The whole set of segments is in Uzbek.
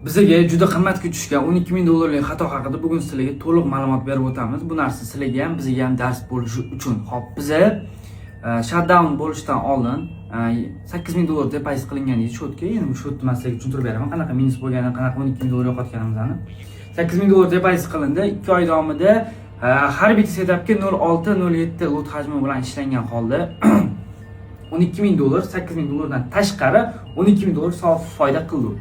Bizga juda qimmatga tushgan 12,000 dollarlik xato haqida bugun sizlarga to'liq ma'lumot berib o'tamiz. Bu narsa sizlarga ham, bizga ham dars bo'lishi uchun. Xo'p, biza shutdown bo'lishdan oldin 8,000 dollar deposit qilingan edi shotga. Endi bu shotni men sizlarga tushuntirib beraman. Qanaqa minus bo'lganini, qanaqa 12,000 dollar yo'qotganimizni. 8,000 dollar deposit qilindi. 2 oy davomida har bitta setupga 0.6-0.7 lot hajmi bilan ishlangan holda 12,000 dollar, 8,000 dollardan tashqari 12,000 dollar sof foyda qildi.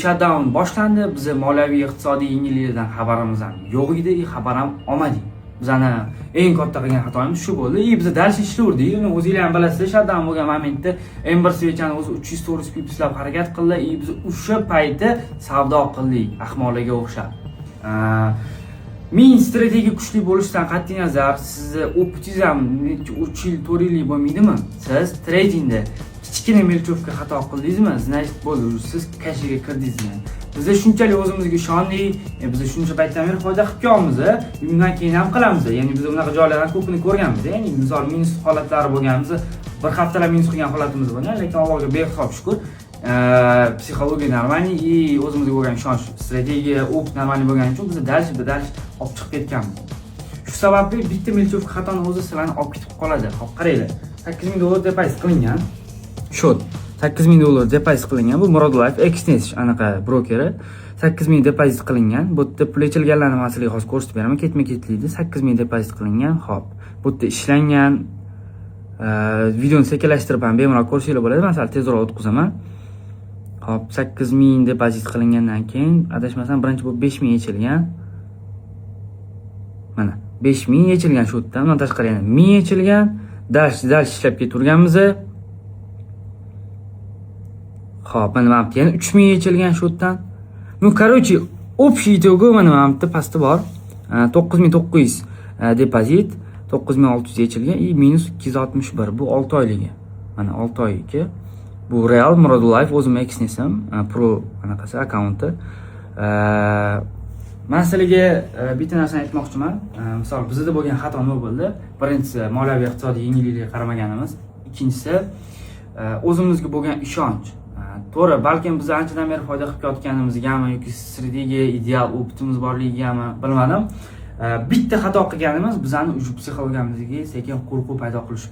Shutdown boshlandi. Biz moliyaviy iqtisodiy yengilliklardan xabarimiz ham yo'q edi, xabar ham olmadik. Bizani eng katta qilgan xatoyimiz shu bo'ldi. Biz dars ishlayverdik. O'zingizlar ham bilasizlar, shutdown bo'lgan momentda M1 svechani o'zi 300 pipislab harakat qildi. Biz o'sha paytda savdo qildik, ahmoqlarga o'xshab. Men strategiya kuchli bo'lishidan qat'iy nazar, sizni o'qitingiz ham 3 yil, 4 yillik bo'lmaydimi? Siz tradingda kichkina melchovka xato qildingizmi? Значит, bo'ldi, siz kashiga kirdingizmi? Biz shunchalik o'zimizga ishondik, biz shuncha paytdan beri foyda qilib kelamiz, bundan keyin ham qilamiz. Ya'ni biz unaqa joylardan ko'pini ko'rganmiz. Ya'ni misol minus holatlari bo'lganmiz, bir haftalab minus qilgan holatimiz bo'lgan, lekin Allohga behisob shukr. Psixologiya normalniy, o'zimizga bo'lgan ishonch, strategiya, o'q normalniy bo'lgani uchun biz dars olib chiqib ketganmiz. Shu sababli bitta melchovka xatoni o'zi sizlarni olib ketib qoladi. Xo'p, qaranglar. 8,000 dollar deposit qilingan. Shot 8,000 dollar deposit qilingan. Bu Murod Life Exchange anaqa brokeri. 8,000 deposit qilingan. Bu yerda pul echilganlarni masalaga hozir ko'rsatib beraman. Ketma-ketlikda 8,000 deposit qilingan. Xo'p, bu yerda ishlangan. Videoni sekinlashtirib ham bemalol ko'rishingiz bo'ladi. Masalan, tezroq o'tkazaman. Hop, 8,000 deposit qilingandan keyin adashmasam birinchi bo'lib 5,000 yechilgan. Mana 5,000 yechilgan shu yerdan. Bundan tashqari yana 1000 yechilgan. Dars ishlab ketaverganmiz. Hop, mana bu yana 3,000 yechilgan shu yerdan. Ну, короче, общий итоги mana bu yerda pastda bor. 9,900 deposit, 9,600 yechilgan и minus 261. Bu 6 oyligi. Mana 6 oyga. Bu real Murod Life o'zim Xnesam Pro anaqasi akkaunti. Men sizlarga bitta narsani aytmoqchiman. Misol bizda bo'lgan xato nima bo'ldi? Birinchisi moliyaviy iqtisodiy yengilliklarga qaramaganimiz. Ikkinchisi o'zimizga bo'lgan ishonch. To'g'ri, balkim biz anchadan beri foyda qilib kelayotganimizgami yoki strategiya ideal o'qitimiz borligigami bilmadim. Bitta xato qilganimiz bizani psixologiyamizga sekin qo'rquv paydo qilish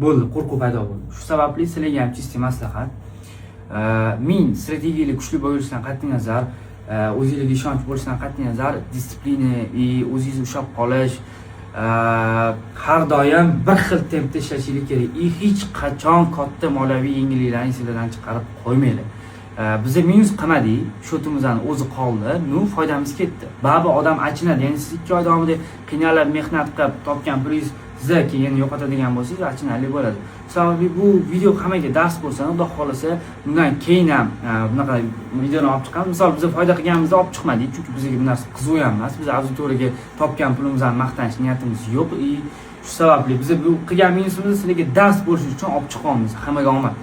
bo'ldi, qo'rquv paydo bo'ldi. Shu sababli sizlarga ham chistay maslahat. Men strategiyalik kuchli bo'lishdan qat'iy nazar, o'zingizga ishonch bo'lishidan qat'iy nazar, disiplina va o'zingizni ushlab qolish har doim bir xil tempda ishlashingiz kerak. Hech qachon katta moliyaviy yengilliklarni sizlardan chiqarib qo'ymanglar. Bize minus qilmadik, shotimizdan o'zi qoldi, foydamiz ketdi. Ba'zi odam achinadi, ya'ni siz 2 oy davomida qiynalib mehnat qilib topgan pulingiz sizga keyin yo'qotadigan bo'lsangiz, achinarli bo'ladi. Sababi bu video hammaga dars bo'lsa, xudo xolasa, bundan keyin ham bunaqa videoni olib chiqamiz. Misol biz foyda qilganimizda olib chiqmadik, chunki bizga bu narsa qiziq ham emas. Biz auditoriyaga topgan pulimizdan maqtanish niyatimiz yo'q. Shu sababli biz bu qilgan minusimizni sizlarga dars bo'lishi uchun olib chiqamiz. Hammaga omad.